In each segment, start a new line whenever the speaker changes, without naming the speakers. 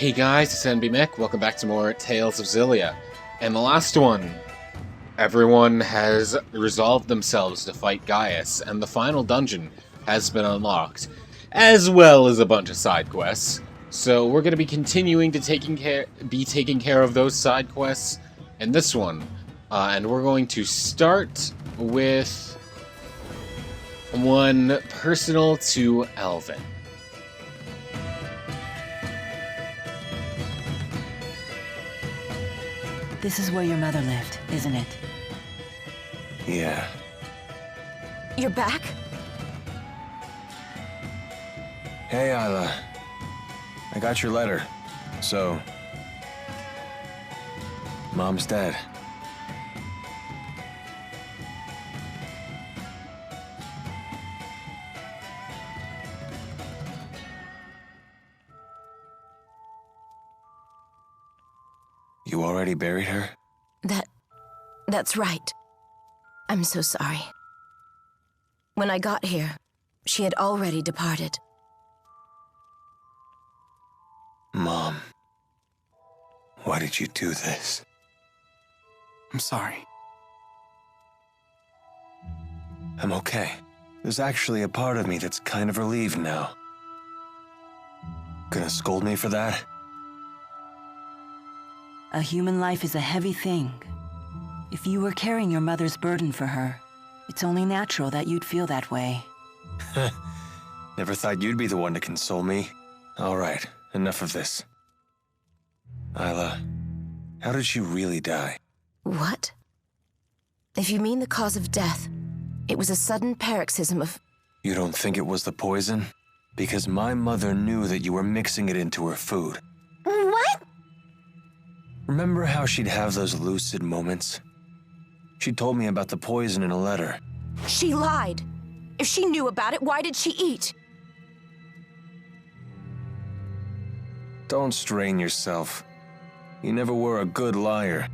Hey guys, it's NBMech. Welcome back to more Tales of Xillia. And the last one, everyone has resolved themselves to fight Gaius, and the final dungeon has been unlocked, as well as a bunch of side quests. So we're going to be continuing to taking care of those side quests in this one, and we're going to start with one personal to Alvin.
This is where your mother lived, isn't it?
Yeah.
You're back?
Hey, Isla. I got your letter. So... Mom's dead. You already buried her?
That's right. I'm so sorry. When I got here, she had already departed.
Mom. Why did you do this?
I'm sorry.
I'm okay. There's actually a part of me that's kind of relieved now. Gonna scold me for that?
A human life is a heavy thing. If you were carrying your mother's burden for her, it's only natural that you'd feel that way.
Never thought you'd be the one to console me. All right, enough of this. Isla, how did she really die?
What? If you mean the cause of death, it was a sudden paroxysm of...
You don't think it was the poison? Because my mother knew that you were mixing it into her food.
What?
Remember how she'd have those lucid moments? She told me about the poison in a letter.
She lied. If she knew about it, why did she eat?
Don't strain yourself. You never were a good liar.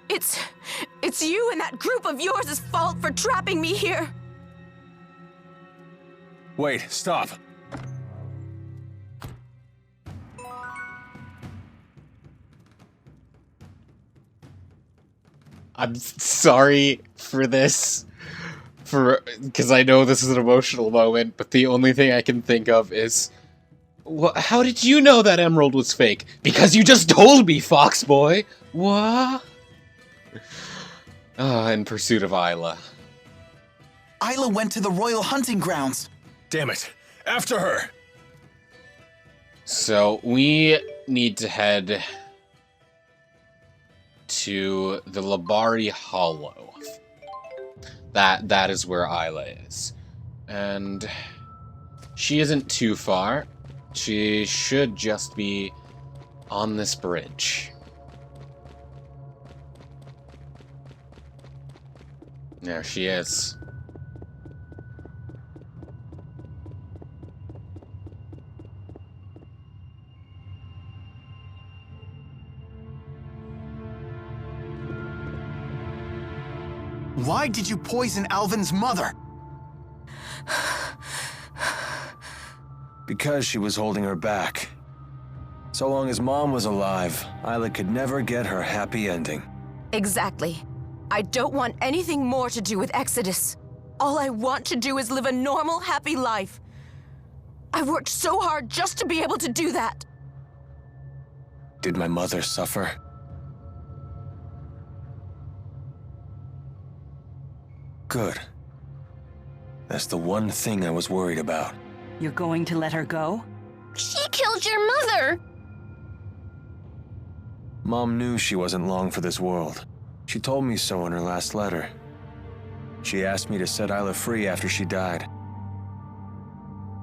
It's you and that group of yours' fault for trapping me here.
Wait, stop.
I'm sorry for this, because I know this is an emotional moment, but the only thing I can think of is, how did you know that emerald was fake? Because you just told me, Fox Boy! What? In pursuit of Isla.
Isla went to the royal hunting grounds.
Damn it. After her!
So, we need to head to the Labari Hollow. That is where Isla is. And she isn't too far. She should just be on this bridge. There she is.
Why did you poison Alvin's mother?
Because she was holding her back. So long as Mom was alive, Isla could never get her happy ending.
Exactly. I don't want anything more to do with Exodus. All I want to do is live a normal, happy life. I worked so hard just to be able to do that.
Did my mother suffer? Good. That's the one thing I was worried about.
You're going to let her go?
She killed your mother!
Mom knew she wasn't long for this world. She told me so in her last letter. She asked me to set Isla free after she died.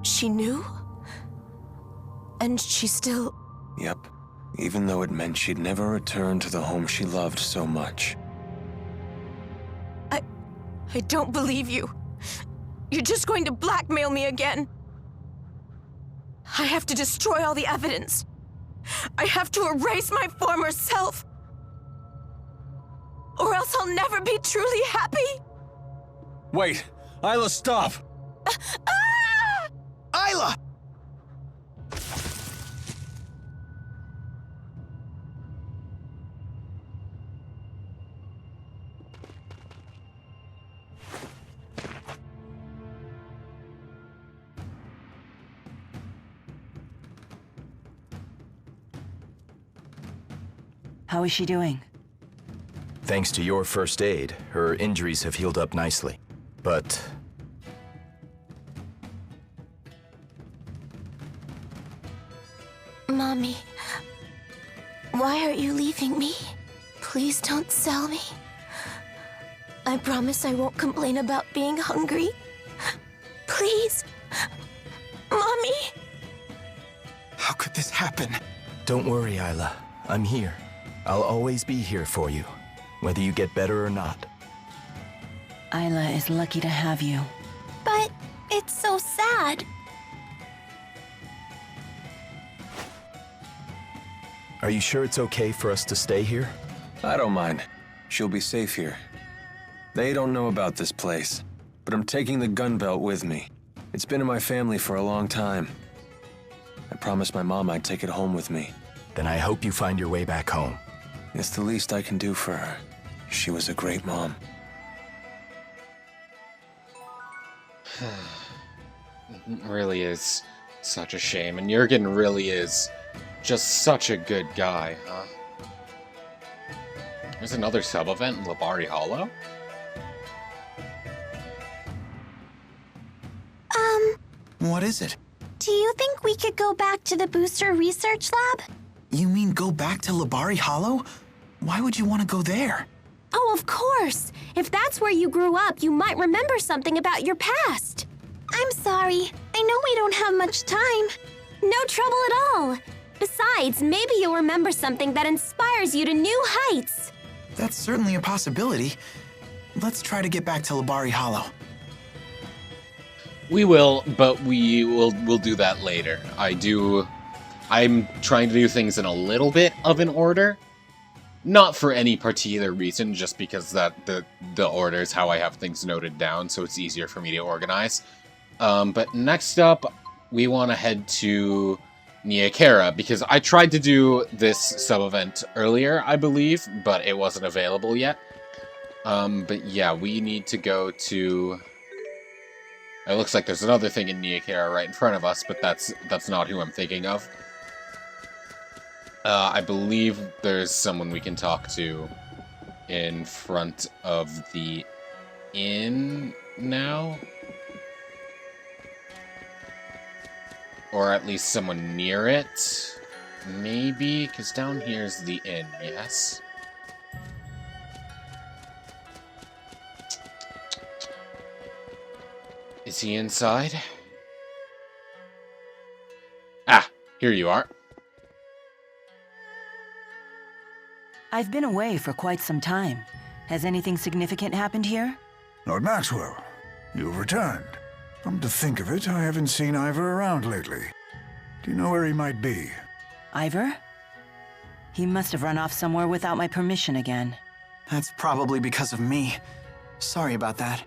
She knew? And she still...
Yep. Even though it meant she'd never return to the home she loved so much.
I don't believe you. You're just going to blackmail me again. I have to destroy all the evidence. I have to erase my former self. Or else I'll never be truly happy.
Wait! Isla, stop!
Isla!
How is she doing?
Thanks to your first aid, her injuries have healed up nicely. But
Mommy, why are you leaving me? Please don't sell me. I promise I won't complain about being hungry. Please. Mommy!
How could this happen?
don't worry, Isla. I'm here. I'll always be here for you, whether you get better or not.
Isla is lucky to have you.
But it's so sad.
Are you sure it's okay for us to stay here?
I don't mind. She'll be safe here. They don't know about this place, but I'm taking the gun belt with me. It's been in my family for a long time. I promised my mom I'd take it home with me.
Then I hope you find your way back home.
It's the least I can do for her. She was a great mom.
It really is such a shame, and Jurgen really is just such a good guy, huh? There's another sub-event in Labari Hollow?
What is it?
Do you think we could go back to the booster research lab?
You mean go back to Labari Hollow? Why would you want to go there?
Oh, of course. If that's where you grew up, you might remember something about your past. I'm sorry. I know we don't have much time. No trouble at all. Besides, maybe you'll remember something that inspires you to new heights.
That's certainly a possibility. Let's try to get back to Labari Hollow.
We will, but we'll do that later. I'm trying to do things in a little bit of an order. Not for any particular reason, just because that the order is how I have things noted down, so it's easier for me to organize. But next up, we want to head to Niakara, because I tried to do this sub-event earlier, I believe, but it wasn't available yet. But yeah, we need to go to... It looks like there's another thing in Niakara right in front of us, but that's not who I'm thinking of. I believe there's someone we can talk to in front of the inn now. Or at least someone near it. Maybe, because down here's the inn, yes? Is he inside? Ah, here you are.
I've been away for quite some time. Has anything significant happened here?
Lord Maxwell, you've returned. Come to think of it, I haven't seen Ivor around lately. Do you know where he might be?
Ivor? He must have run off somewhere without my permission again.
That's probably because of me. Sorry about that.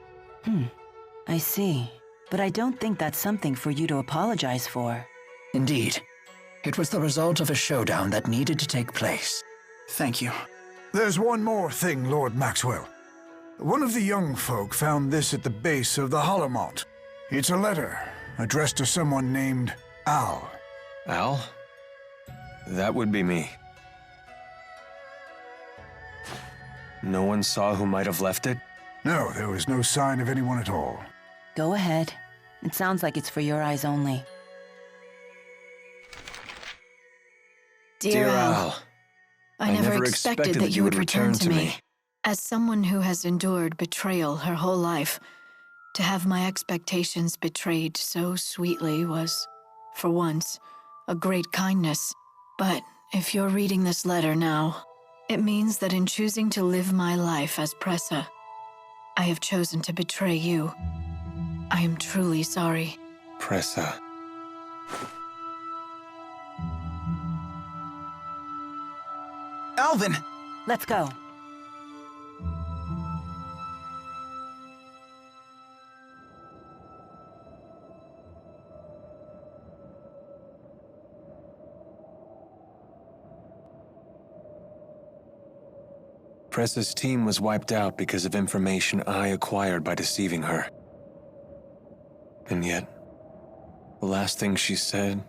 I see. But I don't think that's something for you to apologize for.
Indeed. It was the result of a showdown that needed to take place.
Thank you.
There's one more thing, Lord Maxwell. One of the young folk found this at the base of the Hollowmont. It's a letter addressed to someone named Al.
Al? That would be me. No one saw who might have left it?
No, there was no sign of anyone at all.
Go ahead. It sounds like it's for your eyes only.
Dear Al,
Al,
I never expected that you would return to me. As someone who has endured betrayal her whole life, to have my expectations betrayed so sweetly was, for once, a great kindness. But if you're reading this letter now, it means that in choosing to live my life as Presa, I have chosen to betray you. I am truly sorry.
Presa.
Alvin!
Let's go.
Presa's team was wiped out because of information I acquired by deceiving her. And yet, the last thing she said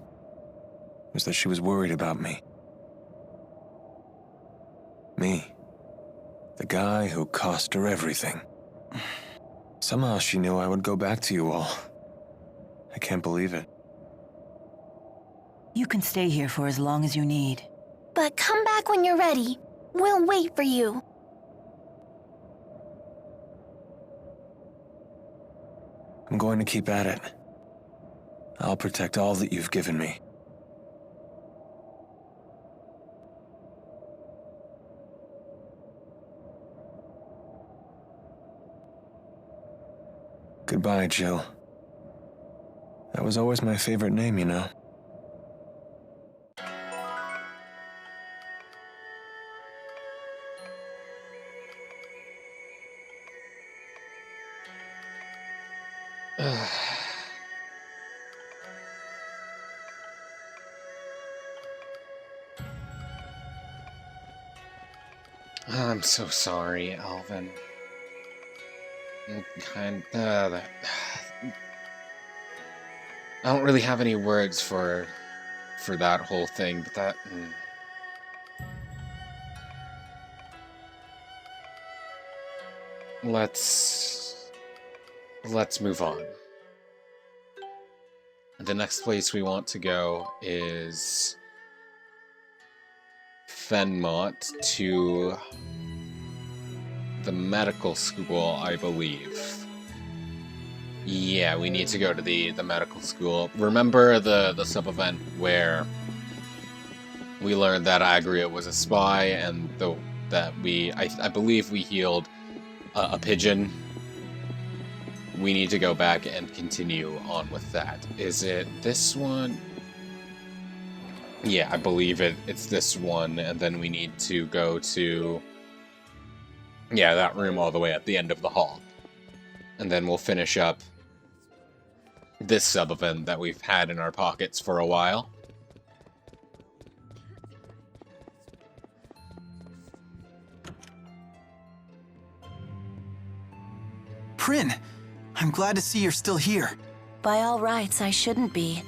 was that she was worried about me. Me. The guy who cost her everything. Somehow she knew I would go back to you all. I can't believe it.
You can stay here for as long as you need.
But come back when you're ready. We'll wait for you.
I'm going to keep at it. I'll protect all that you've given me. Goodbye, Jill. That was always my favorite name, you know.
I'm so sorry, Alvin. I don't really have any words for that whole thing, but that... Let's move on. The next place we want to go is Fenmont to the medical school, I believe. Yeah, we need to go to the medical school. Remember the sub-event where we learned that Agria was a spy and that I believe we healed a pigeon? We need to go back and continue on with that. Is it this one? Yeah, I believe it's this one, and then we need to go to... yeah, that room all the way at the end of the hall. And then we'll finish up this sub-event that we've had in our pockets for a while.
Prin, I'm glad to see you're still here.
By all rights, I shouldn't be.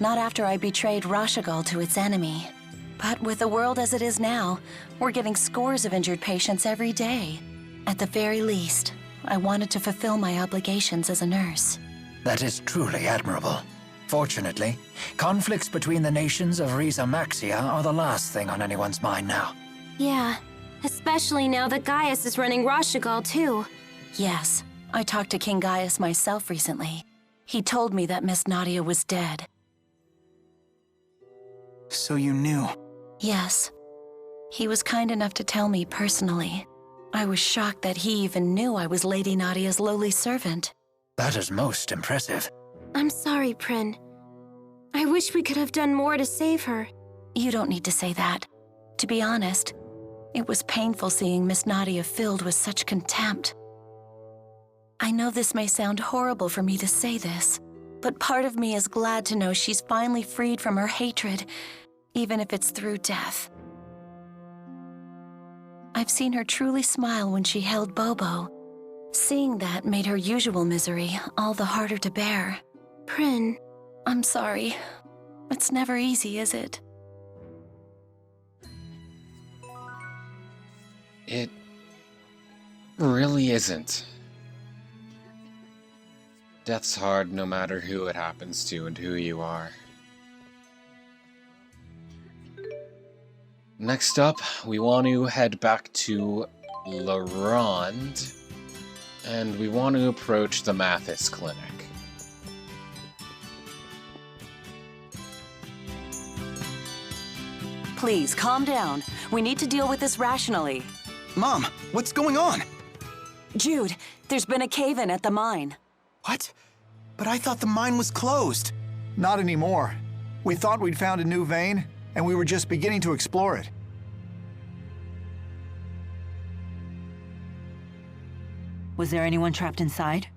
Not after I betrayed Rashagal to its enemy. But with the world as it is now, we're getting scores of injured patients every day. At the very least, I wanted to fulfill my obligations as a nurse.
That is truly admirable. Fortunately, conflicts between the nations of Riza Maxia are the last thing on anyone's mind now.
Yeah, especially now that Gaius is running Rashagal too.
Yes, I talked to King Gaius myself recently. He told me that Miss Nadia was dead.
So you knew?
Yes. He was kind enough to tell me personally. I was shocked that he even knew I was Lady Nadia's lowly servant.
That is most impressive.
I'm sorry, Prin. I wish we could have done more to save her.
You don't need to say that. To be honest, it was painful seeing Miss Nadia filled with such contempt. I know this may sound horrible for me to say this, but part of me is glad to know she's finally freed from her hatred, even if it's through death. I've seen her truly smile when she held Bobo. Seeing that made her usual misery all the harder to bear.
Prin.
I'm sorry. It's never easy, is it?
It really isn't. Death's hard no matter who it happens to and who you are. Next up, we want to head back to La Ronde, and we want to approach the Mathis Clinic.
Please, calm down. We need to deal with this rationally.
Mom, what's going on?
Jude, there's been a cave-in at the mine.
What? But I thought the mine was closed.
Not anymore. We thought we'd found a new vein, and we were just beginning to explore it.
Was there anyone trapped inside?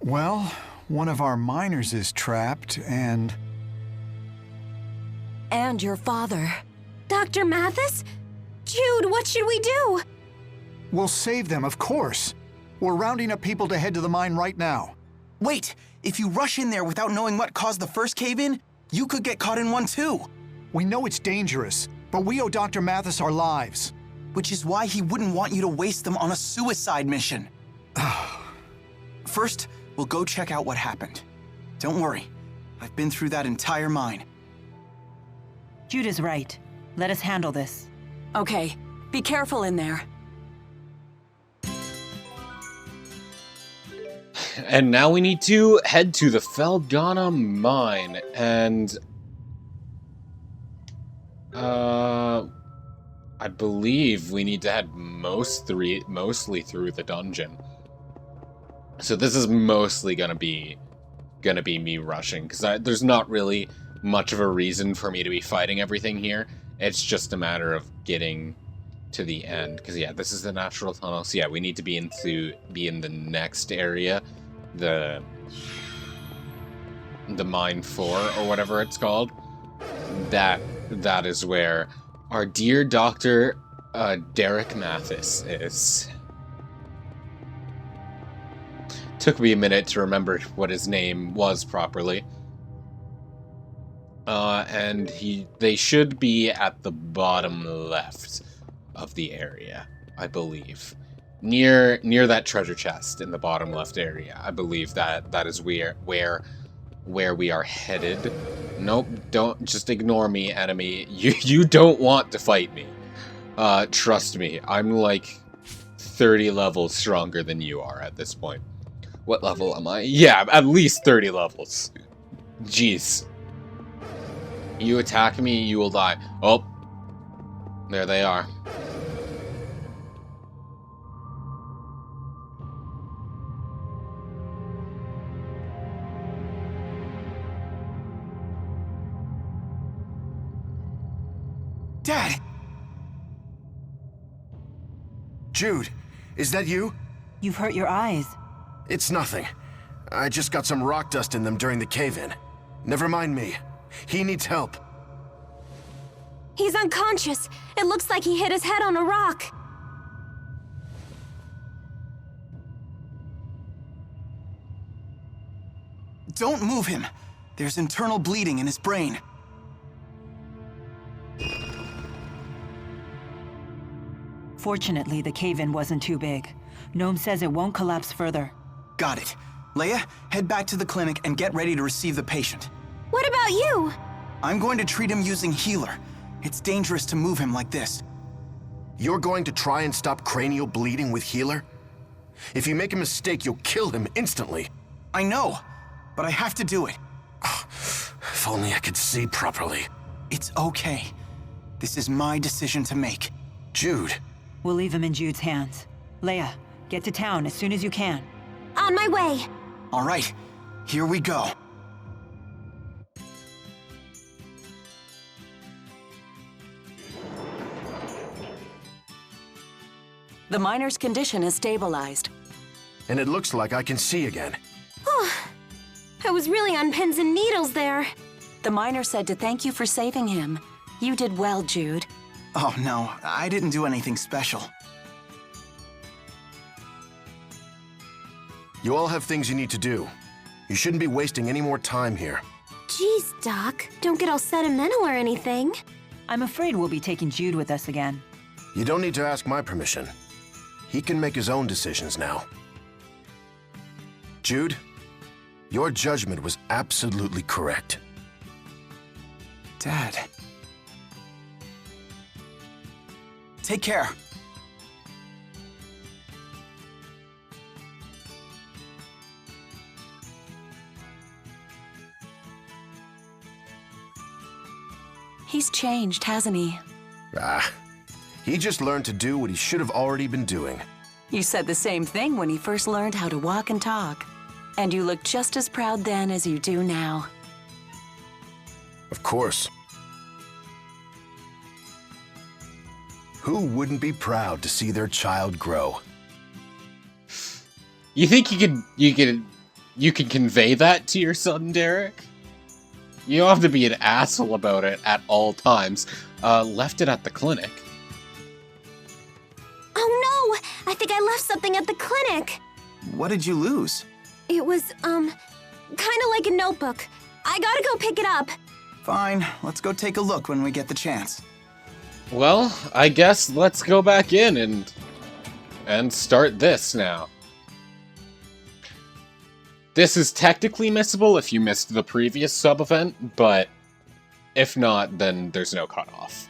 Well, one of our miners is trapped, and
your father.
Dr. Mathis? Jude, what should we do?
we'll save them, of course. We're rounding up people to head to the mine right now.
Wait, if you rush in there without knowing what caused the first cave-in, you could get caught in one too.
We know it's dangerous, but we owe Dr. Mathis our lives.
which is why he wouldn't want you to waste them on a suicide mission. First, we'll go check out what happened. Don't worry, I've been through that entire mine.
Jude is right. Let us handle this.
Okay, be careful in there.
And now we need to head to the Felgana mine, and I believe we need to head mostly through the dungeon. So this is mostly gonna be me rushing, because there's not really much of a reason for me to be fighting everything here. It's just a matter of getting to the end, because yeah, this is the natural tunnel. So yeah, we need to be in the next area, the mine 4 or whatever it's called. That is where our dear Dr. Derek Mathis is. Took me a minute to remember what his name was properly. And they should be at the bottom left of the area, I believe. Near that treasure chest in the bottom left area. I believe that is where we are headed. Nope, don't just ignore me, enemy. You don't want to fight me. Trust me, I'm like 30 levels stronger than you are at this point. What level am I? Yeah, at least 30 levels. Jeez. You attack me, you will die. Oh. There they are.
Dad!
Jude, is that you?
You've hurt your eyes.
It's nothing. I just got some rock dust in them during the cave-in. Never mind me. He needs help.
He's unconscious. It looks like he hit his head on a rock.
Don't move him. There's internal bleeding in his brain.
Fortunately, the cave-in wasn't too big. Gnome says it won't collapse further.
Got it. Leia, head back to the clinic and get ready to receive the patient.
What about you?
I'm going to treat him using healer. It's dangerous to move him like this.
You're going to try and stop cranial bleeding with healer? If you make a mistake, you'll kill him instantly.
I know, but I have to do it.
If only I could see properly.
It's okay. This is my decision to make.
Jude.
We'll leave him in Jude's hands. Leia, get to town as soon as you can.
On my way.
All right, here we go.
The miner's condition is stabilized.
And it looks like I can see again.
I was really on pins and needles there.
The miner said to thank you for saving him. You did well, Jude.
Oh no, I didn't do anything special.
You all have things you need to do. You shouldn't be wasting any more time here.
Jeez, Doc. Don't get all sentimental or anything.
I'm afraid we'll be taking Jude with us again.
You don't need to ask my permission. He can make his own decisions now. Jude, your judgment was absolutely correct.
Dad. Take care.
He's changed, hasn't he?
He just learned to do what he should have already been doing.
You said the same thing when he first learned how to walk and talk. And you looked just as proud then as you do now.
Of course. Who wouldn't be proud to see their child grow?
You think you could convey that to your son, Derek? You don't have to be an asshole about it at all times. Left it at the clinic.
Oh no! I think I left something at the clinic.
What did you lose?
It was, kinda like a notebook. I gotta go pick it up.
Fine, let's go take a look when we get the chance.
Well, I guess let's go back in and start this now. This is technically missable if you missed the previous sub-event, but if not, then there's no cutoff.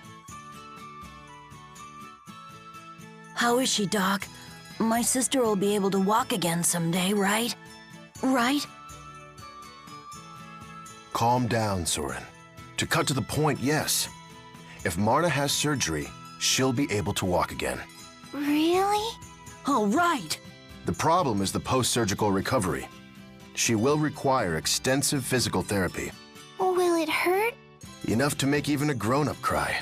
How is she, Doc? My sister will be able to walk again someday, right? Right?
Calm down, Soren. To cut to the point, yes. If Marta has surgery, she'll be able to walk again.
Really?
All right.
The problem is the post-surgical recovery. She will require extensive physical therapy.
Will it hurt?
Enough to make even a grown-up cry.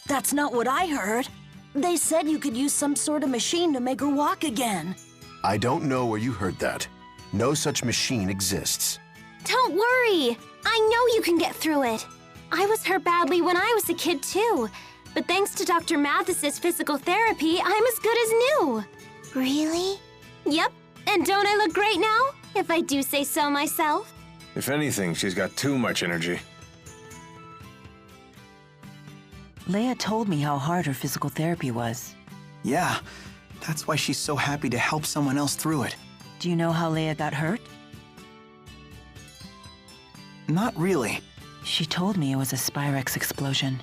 That's not what I heard. They said you could use some sort of machine to make her walk again.
I don't know where you heard that. No such machine exists.
Don't worry. I know you can get through it. I was hurt badly when I was a kid, too. But thanks to Dr. Mathis's physical therapy, I'm as good as new. Really? Yep. And don't I look great now? If I do say so myself.
If anything, she's got too much energy.
Leia told me how hard her physical therapy was.
Yeah, that's why she's so happy to help someone else through it.
Do you know how Leia got hurt?
Not really.
She told me it was a Spyrex explosion.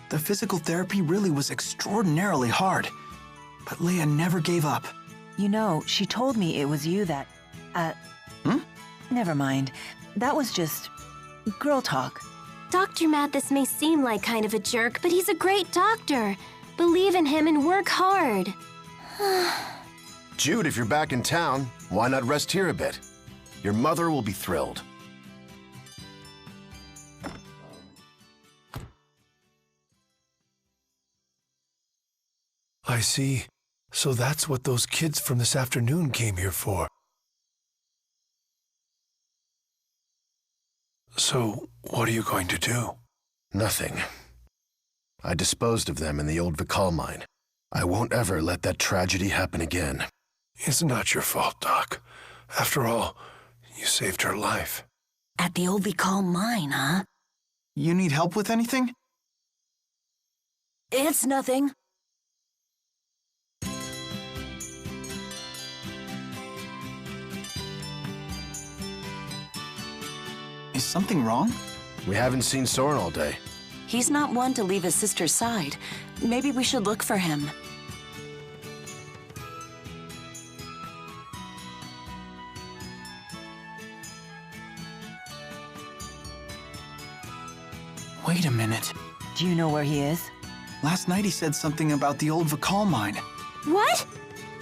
The physical therapy really was extraordinarily hard. But Leia never gave up.
You know, she told me it was you that... Never mind. That was just... girl talk.
Dr. Mathis may seem like kind of a jerk, but he's a great doctor. Believe in him and work hard.
Jude, if you're back in town, why not rest here a bit? Your mother will be thrilled.
I see. So that's what those kids from this afternoon came here for. So, what are you going to do?
Nothing. I disposed of them in the old Vikal mine. I won't ever let that tragedy happen again.
It's not your fault, Doc. After all, you saved her life.
At the old Vikal mine, huh?
You need help with anything?
It's nothing.
Is something wrong?
We haven't seen Soren all day.
He's not one to leave his sister's side. Maybe we should look for him.
Wait a minute.
Do you know where he is?
Last night he said something about the old Vikal mine.
What?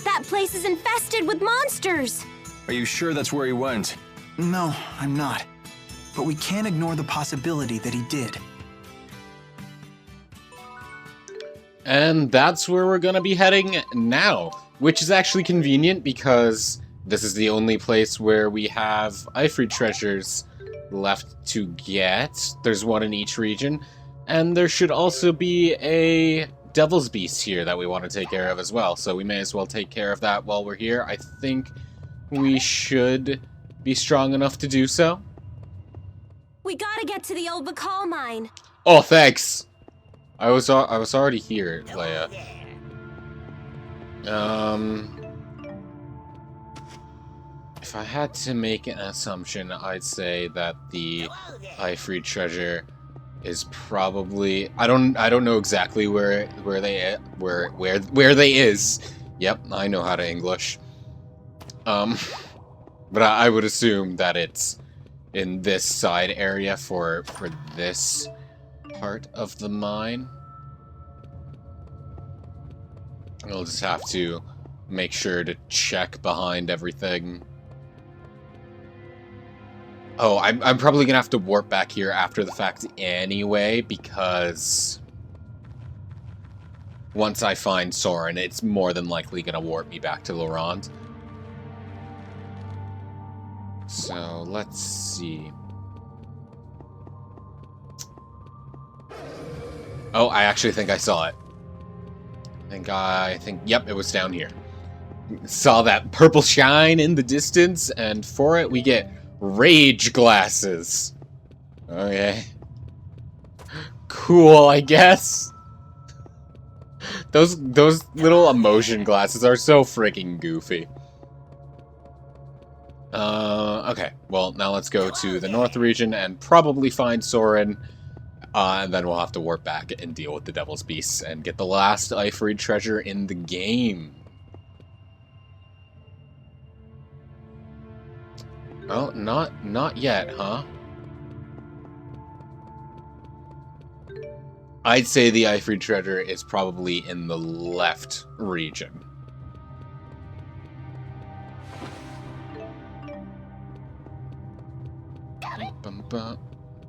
That place is infested with monsters!
Are you sure that's where he went?
No, I'm not. But we can't ignore the possibility that he did.
And that's where we're gonna be heading now, which is actually convenient because this is the only place where we have Ifrit treasures left to get. There's one in each region, and there should also be a Devil's Beast here that we want to take care of as well, so we may as well take care of that while we're here. I think we should be strong enough to do so.
We gotta get to the old Vikal mine.
Oh, thanks! I was already here, Leia. If I had to make an assumption, I'd say that the Ifrit treasure is probably I don't know exactly where they is. Yep, I know how to English. But I would assume that it's in this side area for this part of the mine. I'll just have to make sure to check behind everything. Oh, I'm probably gonna have to warp back here after the fact anyway, because once I find Soren, it's more than likely gonna warp me back to Laurent. So, let's see. Oh, I actually think I saw it. I think, yep, it was down here. Saw that purple shine in the distance, and for it we get rage glasses. Okay. Cool, I guess. Those little emotion glasses are so freaking goofy. Okay. Well, now let's go to the North region and probably find Soren. And then we'll have to warp back and deal with the Devil's Beasts and get the last Ifrit treasure in the game. Oh, not yet, huh? I'd say the Ifrit treasure is probably in the left region.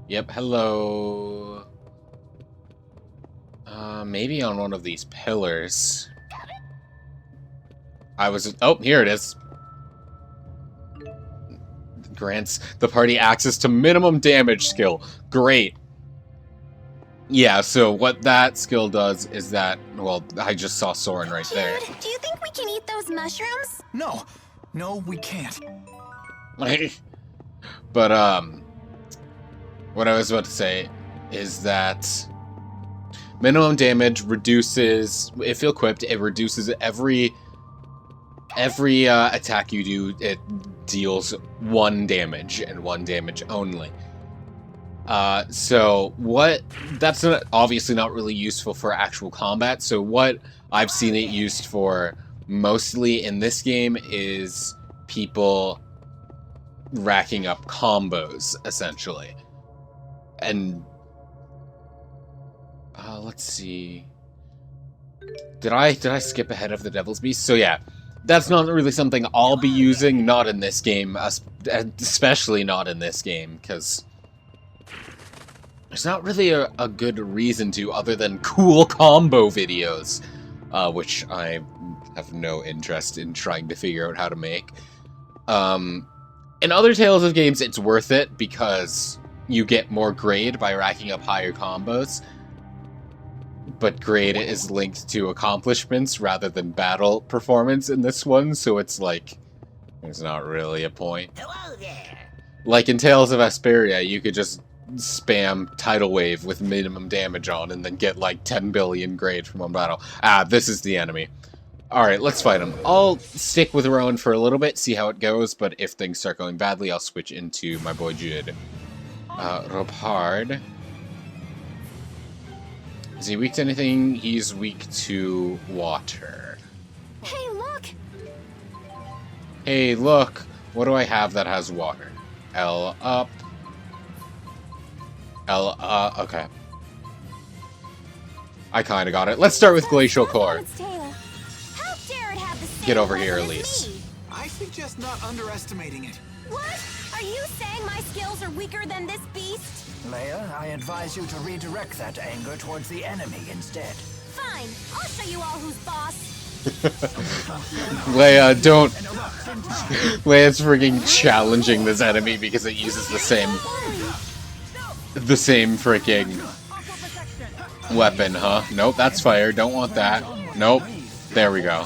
Yep, hello. Maybe on one of these pillars. Oh, here it is. Grants the party access to minimum damage skill. Great. Yeah, so what that skill does is that, well, I just saw Soren right there.
Jude, do you think we can eat those mushrooms?
No. No, we can't.
But, what I was about to say is that minimum damage reduces, if equipped, it reduces every attack you do, it deals 1 damage, and 1 damage only. So that's obviously not really useful for actual combat, so what I've seen it used for mostly in this game is people racking up combos, essentially. And, let's see. Did I skip ahead of the Devil's Beast? So yeah, that's not really something I'll be using, not in this game, especially not in this game, because there's not really a good reason to, other than cool combo videos, which I have no interest in trying to figure out how to make. In other Tales of games, it's worth it, because you get more grade by racking up higher combos, but grade is linked to accomplishments rather than battle performance in this one, so it's like, there's not really a point. Hello there. Like in Tales of Vesperia, you could just spam Tidal Wave with minimum damage on and then get like 10 billion grade from one battle. Ah, this is the enemy. Alright, let's fight him. I'll stick with Rowan for a little bit, see how it goes, but if things start going badly, I'll switch into my boy Jude. Robhard. Is he weak to anything? He's weak to water.
Hey, look!
Hey, look! What do I have that has water? L up. L, okay. I kinda got it. Let's start with Glacial Core. Get over here, Elise.
I suggest not underestimating it.
What? Are you saying my skills are weaker than this beast?
Leia, I advise you to redirect that anger towards the enemy instead.
Fine, I'll show you all who's boss.
Leia, don't. Leia's freaking challenging this enemy because it uses the same freaking weapon, huh? Nope, that's fire. Don't want that. Nope. There we go.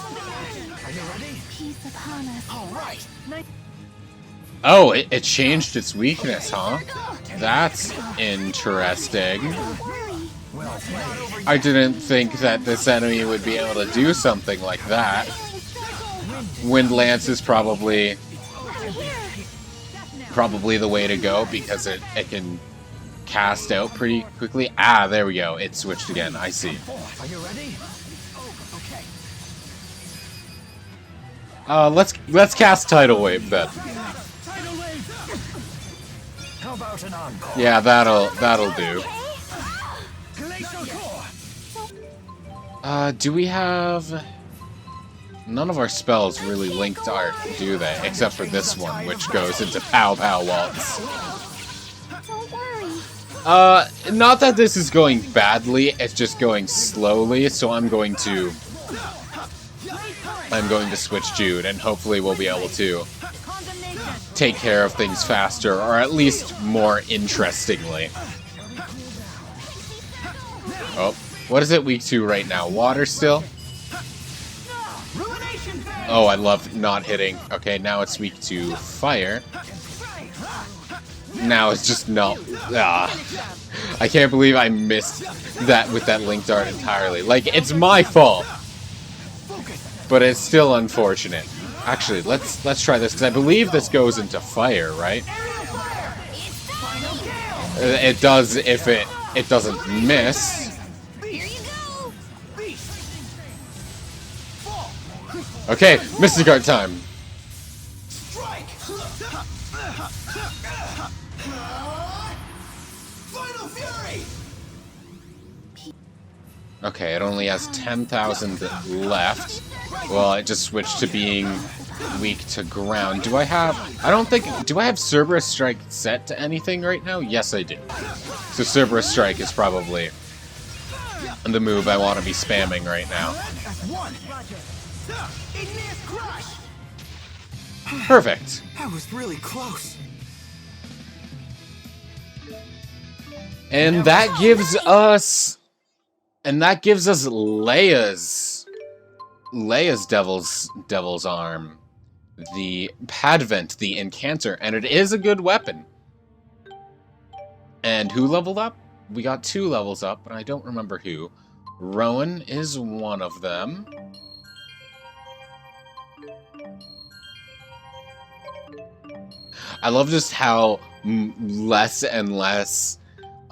Oh, it changed its weakness, huh? That's interesting. I didn't think that this enemy would be able to do something like that. Wind Lance is probably the way to go because it can cast out pretty quickly. Ah, there we go. It switched again. I see.
Are you ready?
Let's cast Tidal Wave then.
How about an encore?
Yeah, that'll do. Do we have... None of our spells really link to art, do they? Except for this one, which goes into Pow Pow Waltz. Not that this is going badly, it's just going slowly, so I'm going to switch Jude, and hopefully we'll be able to take care of things faster, or at least more interestingly. Oh, what is it weak to right now? Water still? Oh, I love not hitting. Okay, now it's weak to fire. Now it's just no. I can't believe I missed that with that link dart entirely. Like, it's my fault, but it's still unfortunate. Actually, let's try this, because I believe this goes into fire, right? It does if it doesn't miss. Okay, Mystic Art time. Okay, it only has 10,000 left. Well, it just switched to being weak to ground. Do I have... do I have Cerberus Strike set to anything right now? Yes, I do. So Cerberus Strike is probably the move I want to be spamming right now. Perfect.
That was really close.
And that gives us... Leia's Devil's Arm. The Padvent, the Incanter, and it is a good weapon. And who leveled up? We got 2 levels up, but I don't remember who. Rowan is one of them. I love just how less and less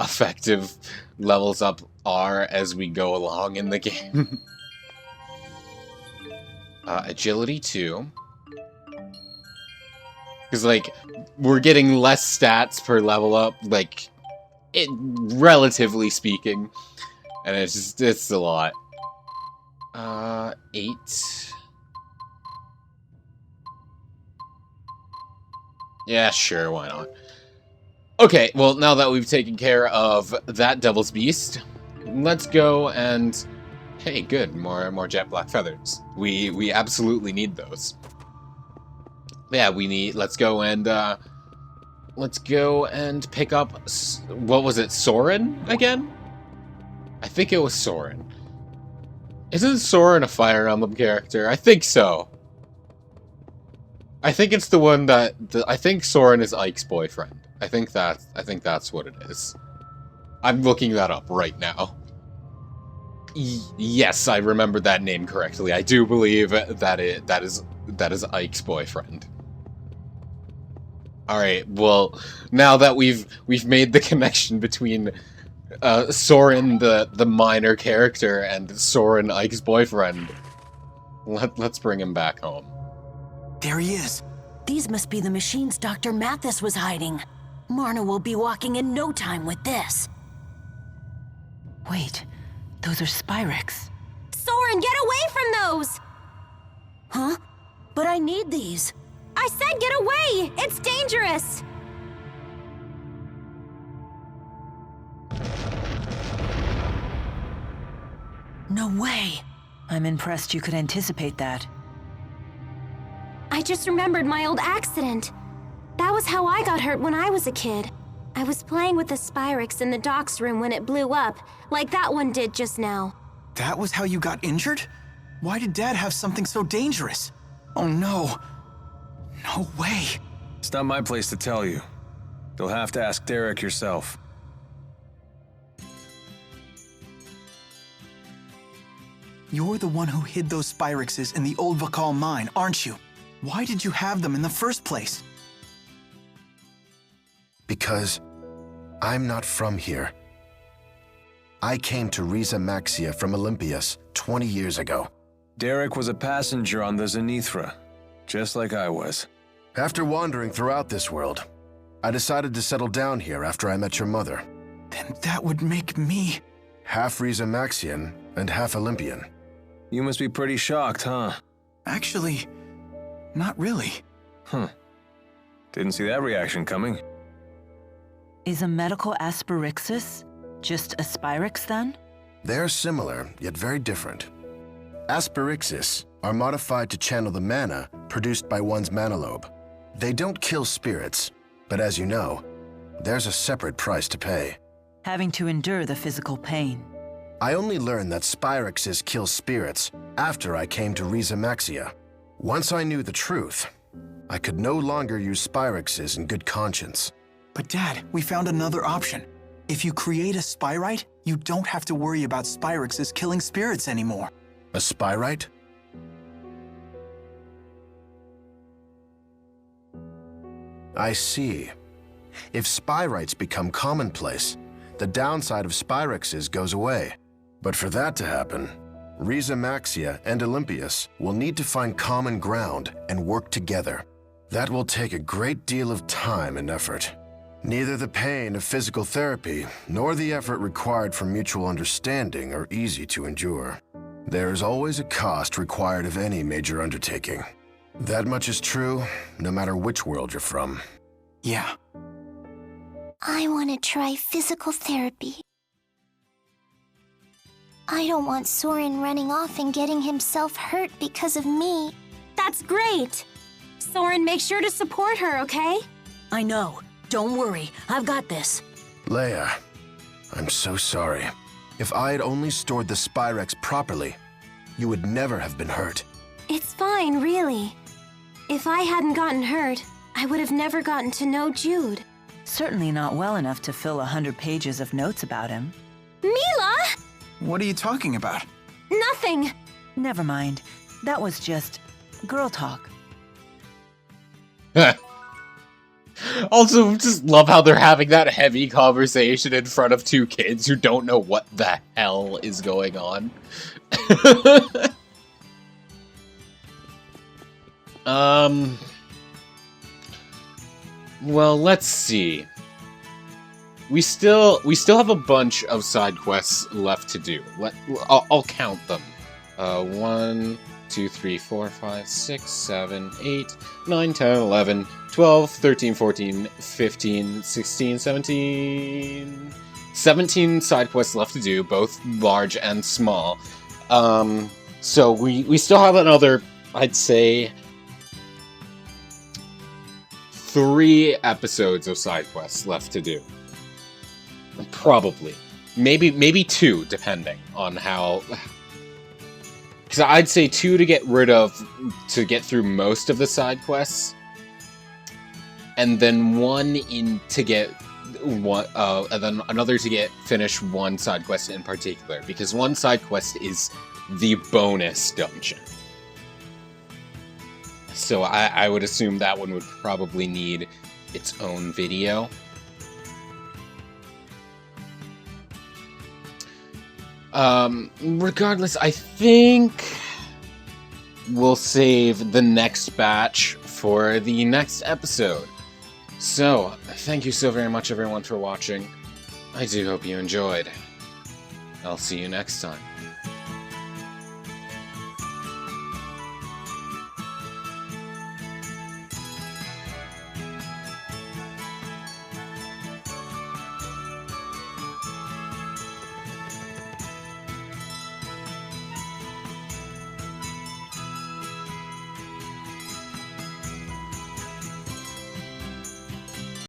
effective levels up are as we go along in the game. Agility 2. Because, like, we're getting less stats per level up, like, relatively speaking. And it's a lot. 8. Yeah, sure, why not? Okay, well, now that we've taken care of that Devil's Beast, let's go and... Hey, good, more jet black feathers. We absolutely need those. Yeah, let's go and pick up, what was it, Soren again? I think it was Soren. Isn't Soren a Fire Emblem character? I think so. I think it's the one that, I think Soren is Ike's boyfriend. I think that's what it is. I'm looking that up right now. Yes, I remembered that name correctly. I do believe that is Ike's boyfriend. All right. Well, now that we've made the connection between Soren, the minor character, and Soren, Ike's boyfriend, let's bring him back home.
There he is.
These must be the machines Dr. Mathis was hiding. Marna will be walking in no time with this.
Wait, those are Spyrex.
Soren, get away from those!
Huh? But I need these.
I said get away! It's dangerous!
No way.
I'm impressed you could anticipate that.
I just remembered my old accident. That was how I got hurt when I was a kid. I was playing with the Spyrex in the docks room when it blew up, like that one did just now.
That was how you got injured? Why did Dad have something so dangerous? Oh no. No way.
It's not my place to tell you. You'll have to ask Derek yourself.
You're the one who hid those Spyrexes in the old Vakal mine, aren't you? Why did you have them in the first place?
Because I'm not from here. I came to Riza Maxia from Olympias 20 years ago.
Derek was a passenger on the Zenithra, just like I was.
After wandering throughout this world, I decided to settle down here after I met your mother.
Then that would make me...
half Riza Maxian and half Olympian.
You must be pretty shocked, huh?
Actually, not really.
Huh. Didn't see that reaction coming.
Is a medical asperixis just a Spyrex then?
They're similar, yet very different. Asperixis are modified to channel the mana produced by one's mana lobe. They don't kill spirits, but as you know, there's a separate price to pay.
Having to endure the physical pain.
I only learned that Spyrexes kill spirits after I came to Riza Maxia. Once I knew the truth, I could no longer use Spyrexes in good conscience.
But Dad, we found another option. If you create a Spyrite, you don't have to worry about Spyrexes killing spirits anymore.
A Spyrite? I see. If Spyrites become commonplace, the downside of Spyrexes goes away. But for that to happen, Riza Maxia and Olympius will need to find common ground and work together. That will take a great deal of time and effort. Neither the pain of physical therapy nor the effort required for mutual understanding are easy to endure. There is always a cost required of any major undertaking. That much is true, no matter which world you're from.
Yeah.
I want to try physical therapy. I don't want Soren running off and getting himself hurt because of me.
That's great! Soren, make sure to support her, okay?
I know. Don't worry. I've got this.
Leia, I'm so sorry. If I had only stored the Spyrex properly, you would never have been hurt.
It's fine, really. If I hadn't gotten hurt, I would have never gotten to know Jude.
Certainly not well enough to fill 100 pages of notes about him.
Mila!
What are you talking about?
Nothing!
Never mind. That was just girl talk.
Also, just love how they're having that heavy conversation in front of two kids who don't know what the hell is going on. Well, let's see. We still have a bunch of side quests left to do. I'll count them. 1, 2, 3, 4, 5, 6, 7, 8, 9, 10, 11, 12, 13, 14, 15, 16, 17... 17 side quests left to do, both large and small. So we still have another, I'd say, 3 episodes of side quests left to do. Probably. Maybe 2, depending on how... Because I'd say 2 to get through most of the side quests, and then 1 to get one, and then another to finish one side quest in particular, because one side quest is the bonus dungeon. So I would assume that one would probably need its own video. Regardless, I think we'll save the next batch for the next episode. So, thank you so very much everyone for watching. I do hope you enjoyed. I'll see you next time.